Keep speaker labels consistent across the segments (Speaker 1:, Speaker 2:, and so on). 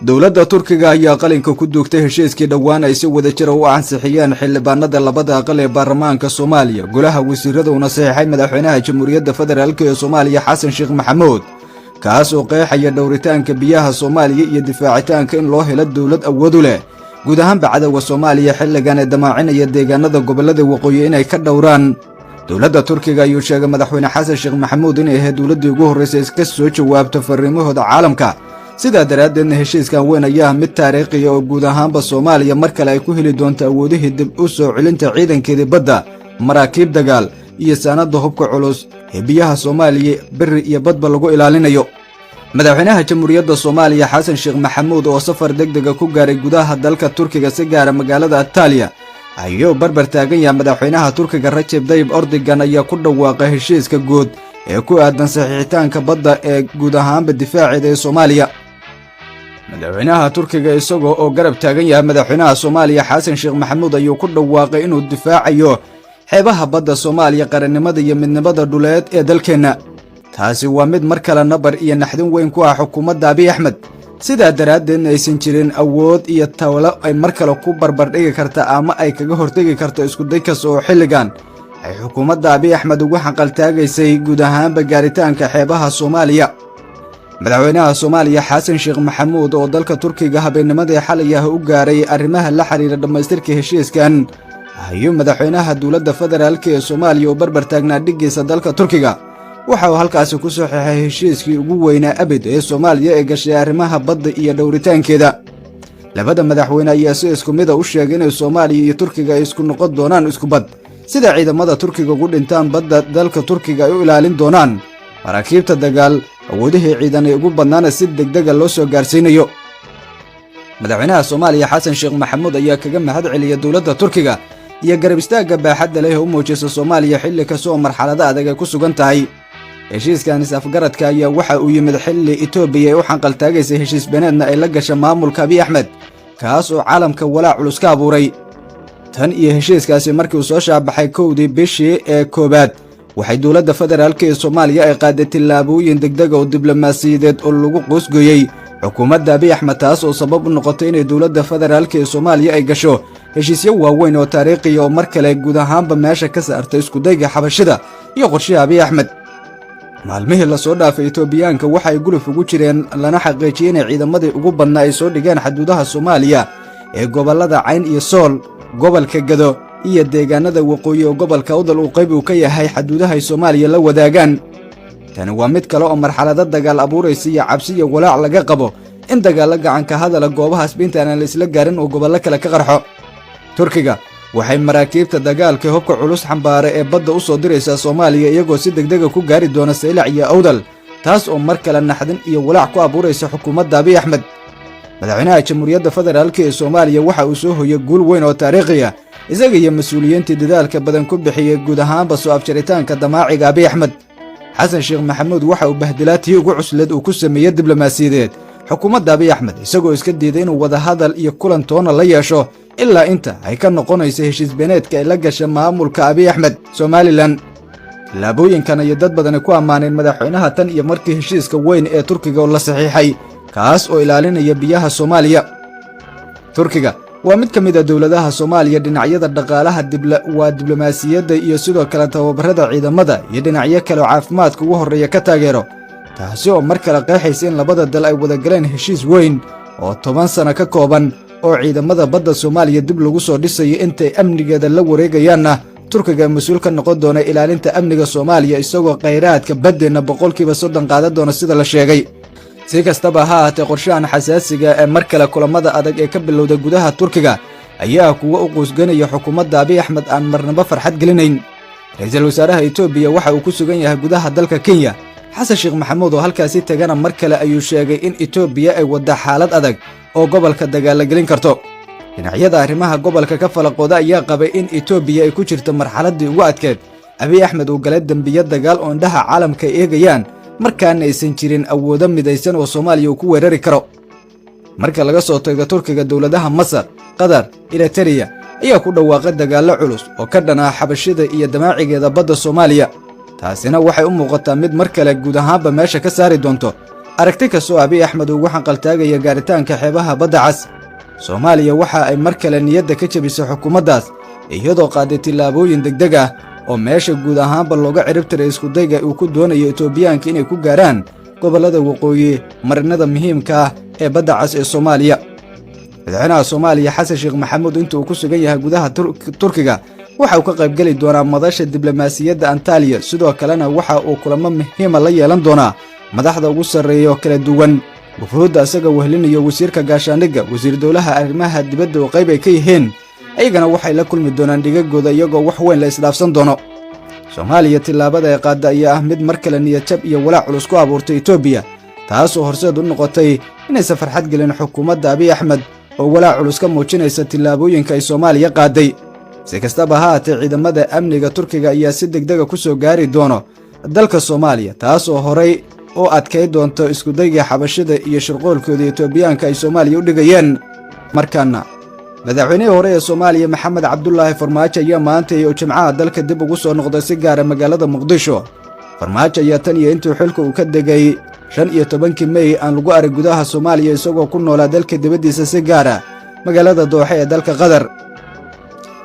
Speaker 1: dowladda Turkiga ayaa qalinka ku duugtay heshiiskii dhawaan ay si wada jir u ansixiyeen xildhibaanada labada aqal ee baarlamaanka Soomaaliya golaha wasiirada una saxiixay madaxweynaha Jamhuuriyadda Federaalka ee Soomaaliya Xasan Sheekh Maxamuud kaas oo qeexaya dhowritaanka biyaha Soomaaliya iyo difaacitaanka in loo helo dowlad awood u leh guud ahaan bacdawa Soomaaliya xilligan ee damaacinaya deegaanada gobolada waqooyi inay ka dhowraan dowladda Turkiga ayuu sheegay madaxweyne Xasan Sheekh Maxamuud inay ahayd dowladii ugu horeysay iska soo jawaabta fariimahooda caalamka sida daraaddeedna heshiiskan weyn ayaa mid taariikhi oo guud ahaanba Soomaaliya mar kale ay ku heli doonto awoodihii dib u soo celinta ciidankeeda badda maraakiib dagaal iyo sanad hubka culus ee biyaha Soomaaliya bari iyo badba lagu ilaalinayo madaxweynaha Jamhuuriyadda Soomaaliya Xasan Sheekh Maxamuud oo safar degdeg ku gaaray gudaha dalka Turkiga si gaar ah magaalada Antalya ayuu barbar taagan yahay madaxweynaha Turkiga Recep Tayyip Erdogan ayaa ku dhawaaqay heshiiska guud ee ku aadan saxiixitaanka badda ee guud ahaanba difaaceeda ee Soomaaliya madaxweynaha Turkiga isagoo oo garab taagan yahay madaxweynaha Soomaaliya Xasan Sheekh Maxamuud ayuu ku dhawaaqay inuu difaacayo xeebaha badda Soomaaliya qarannimada iyo midnimada dhuleed ee dalkeena taasi waa mid mar kale nabar iyo naxdin weyn ku ah xukuumadda Abiy Ahmed sida daraaddeedna aysan jirin awood iyo tawlo ay mar kale ku barbar dhigi karta ama ay kaga hortagi karto isku day kasta oo xilligan ay xukuumadda Abiy Ahmed ugu xaqal taagaysay guud ahaanba gaaritaanka xeebaha Soomaaliya madaxweynaha Soomaaliya Xasan Sheekh Maxamuud oo dalka Turkiga habeennimadii xalay u gaaray arrimaha la xiriira dhamaystirka heshiiskan ayuu madaxweynaha dowladda federaalka ee Soomaaliya oo barbar taagnaa dhigiisa dalka Turkiga waxa uu halkaas ku soo xeexay heshiiskii ugu weynaa abid ee Soomaaliya ee gashay arrimaha badda iyo dhowritaankeeda labada madaxweyne ayaa si isku mid ah u sheegay in Soomaaliya iyo Turkiga ay isku noqon doonaan isku bad sida ciidamada Turkiga ugu dhintaan badda dalka Turkiga ay u ilaalin doonaan maraakiibta dagaal awoodihii ciidan ee ugu badnaana si degdeg ah loo soo gaarsiinayo madaxweynaha Soomaaliya Xasan Sheekh Maxamuud ayaa kaga mahad celiyay dowladda Turkiga iyo garab istaagga baaxadda leh oo muujisay Soomaaliya xilli kasta oo marxalada adag ay ku sugan tahay heshiiskan is-afgaradka ayaa waxa uu yimid xilli Itoobiya ay u xanqal taagaysay heshiis beneedna ay la gashay maamulka Abiy Ahmed kaas oo caalamka walaac culus ka abuuray tan iyo heshiiskaasi markii uu soo shaabaxay kowdii bishii ee koobaad waxay dowladda federaalka ee Soomaaliya ay qaaday tillaabooyin degdeg oo diblomaasiyadeed oo lagu qoysgooyay xukuumadda Abiy Ahmed taas oo sabab u noqotay in dowladda federaalka ee Soomaaliya ay gasho heshiisyo waaweyn oo taariikhi oo mar kale guud ahaanba meesha ka saartay isku dayga xabashida iyo qorshaha Abiy Ahmed maalmihii la soo dhaafay Itoobiyaanka waxa ay guluf ugu jireen lana xaqiijiyeen in ciidamadii ugu badnaa ay soo dhigeen xuduudaha Soomaaliya ee gobolada Cayn iyo Sool gobolka Gado iyo deegaanada waqooyi oo gobolka Awdal uu qayb u ka yahay xuduudaha ay Soomaaliya la wadaagaan tan waa mid kale oo marxalada dagaal abuuraysa iyo cabsi iyo walaac laga qabo in dagaal gacan ka hadala goobahaas bintaan la isla gaarin oo gobolka kale ka qarxo Turkiga waxay maraakiibta dagaalka hubka culus xambaare ee badda u soo diraysa Soomaaliya iyagoo si degdeg ah ku gaari doona Saylac iyo Awdal taas oo mar kale naxdin iyo walaac ku abuuraysa xukuumadda Abiy Ahmed madaxweynaha Jamhuuriyadda Federaalka ee Soomaaliya waxa uu soo hoyay guul weyn oo taariikhi ah isaga iyo mas'uuliyiinta dadaalka badan ku bixiyay guud ahaanba soo afjaritaanka damaaciga Abiy Ahmed Xasan Sheekh Maxamuud waxa uu bahdilaatii ugu cuslad uu ku sameeyay diblomaasiyadeed xukuumadda Abiy Ahmed isagoo iska diiday inuu wada hadal iyo kulan toona la yeesho ilaa inta ay ka noqonayso heshiis beneedka ay la gashay maamulka Abiy Ahmed Somaliland laabooyinkan ay dad badan ku amaaneen madaxweynaha tan iyo markii heshiiska weyn ee Turkiga la saxiixay kaas oo ilaalinaya biyaha Soomaaliya Turkiga waa mid ka mid ah dowladaha Soomaaliya dhinacyada dhaqaalaha diblomaasiyadda iyo sidoo kale tababarada ciidamada iyo dhinacyo kale oo caafimaadka ugu horeeya ka taageero taasi oo mar kale qeexaysa in labada dal ay wada galeen heshiis weyn oo 10 sano ka kooban oo ciidamada badda Soomaaliya dib lagu soo dhisay intay amnigeeda la wareegayaanna Turkiga mas'uul ka noqon doona ilaalinta amniga Soomaaliya isagoo kheyraadka baddeena 30% qaadan doona sida la sheegay si kastaba ha ahaatee qorshahan xasaasiga ee mar kale kulamada adag ee ka bilowda gudaha Turkiga ayaa kuwa u qoysganaya xukuumadda Abiy Ahmed aan marnaba farxad gelinayn ra'iisul wasaaraha Itoobiya waxa uu ku sugan yahay gudaha dalka Kenya Xasan Sheekh Maxamuud oo halkaasi tagana mar kale ayuu sheegay in Itoobiya ay wada xaalad adag oo gobolka dagaal gelin karto dhinacyada arrimaha gobolka ka falaqooda ayaa qabay in Itoobiya ay ku jirto marxaladii ugu adkeed Abiy Ahmed uu galay dambiyo dagaal oo indhaha caalamka eegayaan markaan aysan jirin awoodo midaysan oo Soomaaliya ku weerari karo marka laga soo tago Turkiga dowladaha Masar Qatar Eritrea ayaa ku dhawaaqay dagaal culus oo ka dhana xabashida iyo damaacigeeda badda Soomaaliya taasina waxay u muuqataa mid mar kale guud ahaanba meesha ka saari doonto aragti kastoo Abiy Ahmed uu waxaan qaltaagaya gaaritaanka xeebaha badda cas Soomaaliya waxa ay mar kale niyadda ka jabisay xukuumaddaas iyadoo qaaday tillaabooyin degdeg ah oo meesha guud ahaanba looga ciribtiray isku dayga uu ku doonayo Itoobiyaanka inay ku gaaraan gobollada waqooyi marinada muhiimka ah ee badda cas ee Soomaaliya. madaxweynaha Soomaaliya Xasan Sheekh Maxamuud intuu ku sugan yahay gudaha Turkiga waxa uu ka qayb gali doonaa madasha diblomaasiyadda Antalya sidoo kalena waxa uu kulamo muhiim ah la yeelan doonaa madaxda ugu sarreeya kala duwan wuxuuda asaga wehlinayo wasiirka gaashaandhigga wasiir dawlaha arrimaha dibadda oo qayb ay ka yihiin ayagana waxay la kulmi doonaan dhigagooda iyagoo wax weyn la isdhaafsan doono. Soomaaliya tillaabada ay qaada ayaa ah mid mar kale niyad jab iyo walaac culus ku abuurtay Itoobiya taasoo horseed u noqotay inay farxad gelin xukuumadda Abiy Ahmed oo walaac culus ka muujinaysa tillaabooyinka ay Soomaaliya qaaday. si kastaba ha ahaatee ciidamada amniga Turkiga ayaa si degdeg ah ku soo gaari doono dalka Soomaaliya taasoo horay oo adkay doonto isku dayga xabashida iyo shirqoolkooda Itoobiyaanka ay Soomaaliya u dhigayeen. markaana madaxweynihii hore ee Soomaaliya Maxamed Cabdullaahi Farmaajo ayaa maanta iyo Jimcaha dalka dib ugu soo noqday si gaar ah magaalada Muqdisho. Farmaajo ayaa tan iyo intii xilka uu ka degay 15 May aan lagu arag gudaha Soomaaliya isagoo ku noolaa dalka dibadiisa si gaar ah magaalada Dooxa ee dalka Qatar.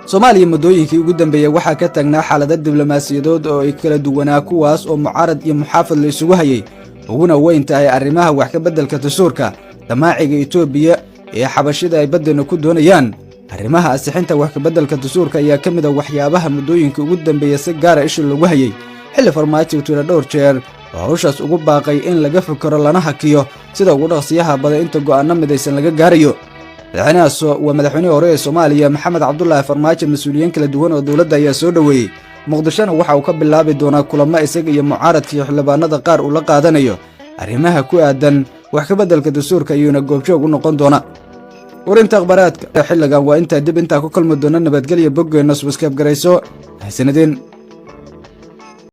Speaker 1: Soomaaliya muddooyinkii ugu dambeeyay waxaa ka taagnaa xaalado diblomaasiyadeed oo ay kala duwanaa kuwaas oo mucaarad iyo muxaafid la isugu hayay uguna weyn tahay arrimaha wax ka beddelka dastuurka damaaciga Itoobiya ee xabashida ay baddana ku doonayaan. arrimaha asixinta wax ka beddelka dastuurka ayaa ka mid ah waxyaabaha muddooyinkii ugu dambeeyay si gaar ah isha lagu hayay xilli Farmaajo uu dhowr jeer hawshaas ugu baaqay in laga fikiro lana hakiyo sida ugu dhaqsiyaha badan inta go'aano midaysan laga gaarayo. madaxweynihii hore ee Soomaaliya Maxamed Cabdullaahi Farmaajo mas'uuliyiin kala duwan oo dawladda ayaa soo dhaweeyay Muqdishona waxa uu ka bilaabi doonaa kulamo isaga iyo mucaaradka iyo xildhibaanada qaar uu la qaadanayo arrimaha ku aadan wax ka beddelka dastuurka iyona goobjoog u noqon doona. warinta akhbaraadka xilligan waa inta dib inta ku kulmi doona nabadgelyo boggeena subscribe garayso. Hasanadeen.